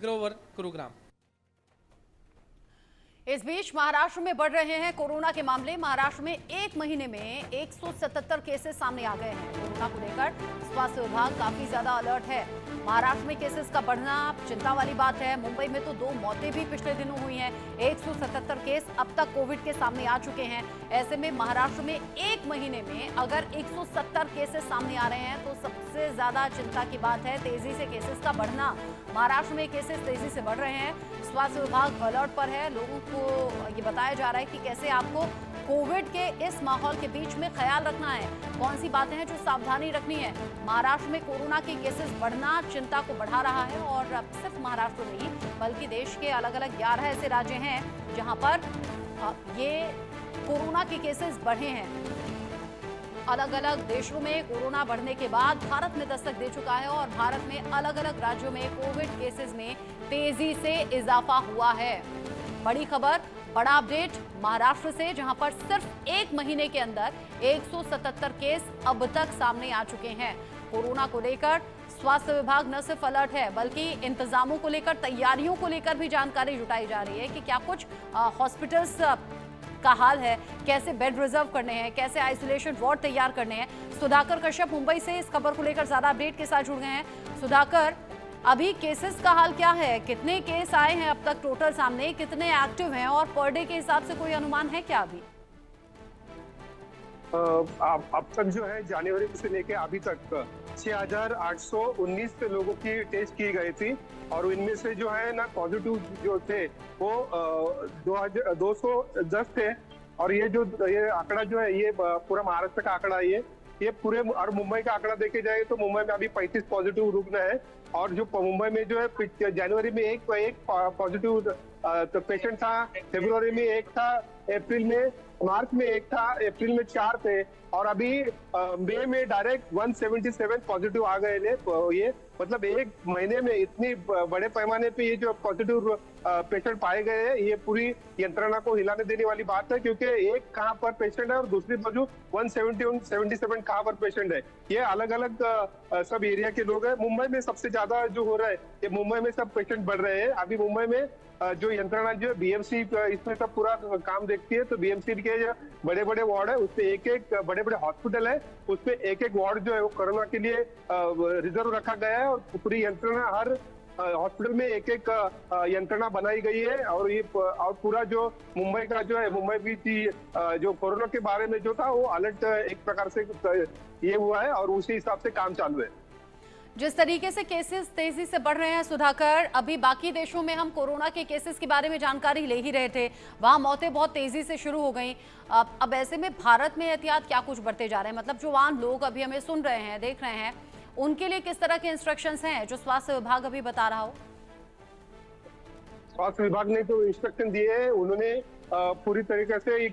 ग्रोवर, गुरुग्राम। इस बीच महाराष्ट्र में बढ़ रहे हैं कोरोना के मामले। महाराष्ट्र में एक महीने में 177 केसेस सामने आ गए हैं। कोरोना को लेकर स्वास्थ्य विभाग काफी ज्यादा अलर्ट है। महाराष्ट्र में केसेस का बढ़ना चिंता वाली बात है। मुंबई में तो 2 मौतें भी पिछले दिनों हुई हैं। 177 केस अब तक कोविड के सामने आ चुके हैं। ऐसे में महाराष्ट्र में एक महीने में अगर 170 केसेस सामने आ रहे हैं तो सबसे ज्यादा चिंता की बात है तेजी से केसेस का बढ़ना। महाराष्ट्र में केसेस तेजी से बढ़ रहे हैं। स्वास्थ्य विभाग अलर्ट पर है। लोगों को ये बताया जा रहा है कि कैसे आपको कोविड के इस माहौल के बीच में ख्याल रखना है, कौन सी बातें हैं जो सावधानी रखनी है। महाराष्ट्र में कोरोना के केसेस बढ़ना चिंता को बढ़ा रहा है और अब सिर्फ महाराष्ट्र नहीं बल्कि देश के अलग अलग 11 ऐसे राज्य हैं जहां पर ये कोरोना के केसेस बढ़े हैं। अलग अलग देशों में कोरोना बढ़ने के बाद भारत में दस्तक दे चुका है और भारत में अलग अलग राज्यों में कोविड केसेस में तेजी से इजाफा हुआ है। बड़ी खबर, बड़ा अपडेट महाराष्ट्र से, जहां पर सिर्फ एक महीने के अंदर 177 केस अब तक सामने आ चुके हैं। कोरोना को लेकर स्वास्थ्य विभाग न सिर्फ अलर्ट है बल्कि इंतजामों को लेकर, तैयारियों को लेकर भी जानकारी जुटाई जा रही है कि क्या कुछ हॉस्पिटल्स का हाल है, कैसे बेड रिजर्व करने हैं, कैसे आइसोलेशन वार्ड तैयार करने हैं। सुधाकर कश्यप मुंबई से इस खबर को लेकर ज्यादा अपडेट के साथ जुड़ गए हैं। सुधाकर, अभी केसेस का हाल क्या है? कितने केस आए हैं अब तक टोटल सामने, कितने एक्टिव हैं और पर डे के हिसाब से कोई अनुमान है क्या अभी? अब तक जो है जनवरी से लेके अभी तक 6,819 लोगों की टेस्ट की गई थी और इनमें से जो है ना पॉजिटिव जो थे वो 210 थे। और ये आंकड़ा जो है ये पूरा महाराष्ट्र का आंकड़ा ये पूरे और मुंबई का आंकड़ा देखे जाए तो मुंबई में अभी 35 पॉजिटिव रुग्ण है। और जो मुंबई में जो है जनवरी में एक पॉजिटिव तो पेशेंट था, फरवरी में एक था, अप्रैल में, मार्च में एक था, अप्रैल में 4 थे और अभी मई में डायरेक्ट 177 पॉजिटिव आ गए ने। ये मतलब एक महीने में इतनी बड़े पैमाने पे ये जो पॉजिटिव पेशेंट पाए गए हैं, ये पूरी यंत्रणा को हिलाने देने वाली बात है क्योंकि एक कहाँ पर पेशेंट है और दूसरी बाजू 177 कहाँ पर पेशेंट है। ये अलग अलग सब एरिया के लोग हैं। मुंबई में सबसे ज्यादा जो हो रहा है ये मुंबई में सब पेशेंट बढ़ रहे हैं। अभी मुंबई में जो यंत्रणा जो है बीएमसी इसमें सब पूरा काम देखती है, तो बीएमसी के जो बड़े बड़े वार्ड है उसपे एक बड़े बड़े हॉस्पिटल है उसपे एक वार्ड जो है वो कोरोना के लिए रिजर्व रखा गया है और पूरी यंत्रणा हर हॉस्पिटल में एक यंत्रणा बनाई गई है। और पूरा जो मुंबई का जो है मुंबई भी जो कोरोना के बारे में जो था वो अलर्ट एक प्रकार से ये हुआ है और उसी हिसाब से काम चालू है। जिस तरीके से केसेस तेजी से बढ़ रहे हैं सुधाकर, अभी बाकी देशों में हम कोरोना के केसेस के बारे में जानकारी ले ही रहे थे, वहां मौतें बहुत तेजी से शुरू हो गई। अब ऐसे में भारत में एहतियात क्या कुछ बढ़ते जा रहे हैं? मतलब जो आम लोग अभी हमें सुन रहे हैं, देख रहे हैं, उनके लिए किस तरह के इंस्ट्रक्शंस हैं जो स्वास्थ्य विभाग अभी बता रहा हो? स्वास्थ्य विभाग ने जो इंस्ट्रक्शन दिए हैं उन्होंने पूरी तरीके से